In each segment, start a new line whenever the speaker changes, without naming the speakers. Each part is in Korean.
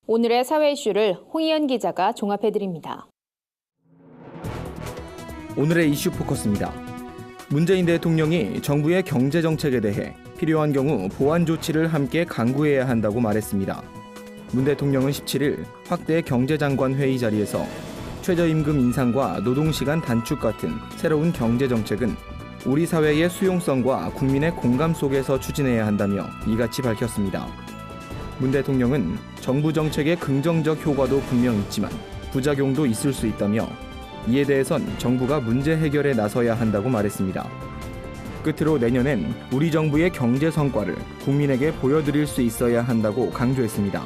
오늘의 사회 이슈를 홍희연 기자가 종합해드립니다.
오늘의 이슈 포커스입니다. 문재인 대통령이 정부의 경제 정책에 대해 필요한 경우 보완 조치를 함께 강구해야 한다고 말했습니다. 문 대통령은 17일 확대 경제장관 회의 자리에서 최저임금 인상과 노동시간 단축 같은 새로운 경제 정책은 우리 사회의 수용성과 국민의 공감 속에서 추진해야 한다며 이같이 밝혔습니다. 문 대통령은 정부 정책의 긍정적 효과도 분명 있지만 부작용도 있을 수 있다며 이에 대해선 정부가 문제 해결에 나서야 한다고 말했습니다. 끝으로 내년엔 우리 정부의 경제 성과를 국민에게 보여드릴 수 있어야 한다고 강조했습니다.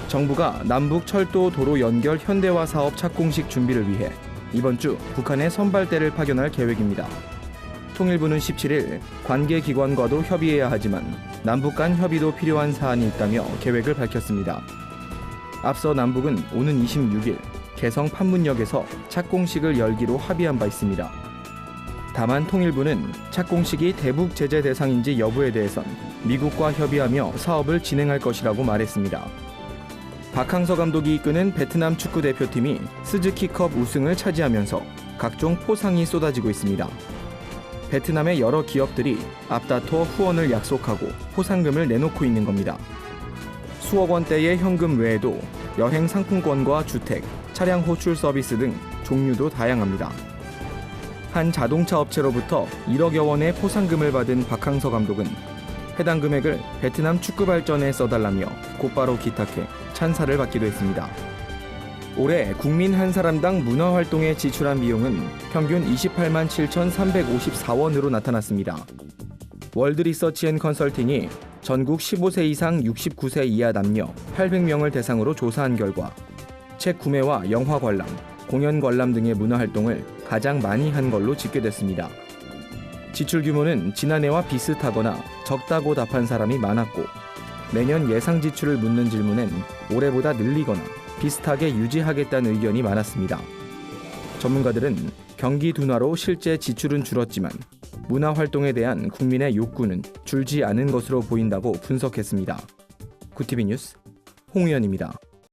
정부가 남북 철도 도로 연결 현대화 사업 착공식 준비를 위해 이번 주 북한에 선발대를 파견할 계획입니다. 통일부는 17일 관계기관과도 협의해야 하지만 남북 간 협의도 필요한 사안이 있다며 계획을 밝혔습니다. 앞서 남북은 오는 26일 개성 판문역에서 착공식을 열기로 합의한 바 있습니다. 다만 통일부는 착공식이 대북 제재 대상인지 여부에 대해선 미국과 협의하며 사업을 진행할 것이라고 말했습니다. 박항서 감독이 이끄는 베트남 축구 대표팀이 스즈키컵 우승을 차지하면서 각종 포상이 쏟아지고 있습니다. 베트남의 여러 기업들이 앞다퉈 후원을 약속하고 포상금을 내놓고 있는 겁니다. 수억 원대의 현금 외에도 여행 상품권과 주택, 차량 호출 서비스 등 종류도 다양합니다. 한 자동차 업체로부터 1억여 원의 포상금을 받은 박항서 감독은 해당 금액을 베트남 축구 발전에 써달라며 곧바로 기탁해 찬사를 받기도 했습니다. 올해 국민 한 사람당 문화활동에 지출한 비용은 평균 28만 7,354원으로 나타났습니다. 월드리서치앤컨설팅이 전국 15세 이상 69세 이하 남녀 800명을 대상으로 조사한 결과 책 구매와 영화 관람, 공연 관람 등의 문화활동을 가장 많이 한 걸로 집계됐습니다. 지출 규모는 지난해와 비슷하거나 적다고 답한 사람이 많았고 매년 예상 지출을 묻는 질문엔 올해보다 늘리거나 비슷하게 유지하겠다는 의견이 많았습니다. 전문가들은 경기 둔화로 실제 지출은 줄었지만 문화활동에 대한 국민의 욕구는 줄지 않은 것으로 보인다고 분석했습니다. 구티비 뉴스 홍의연입니다.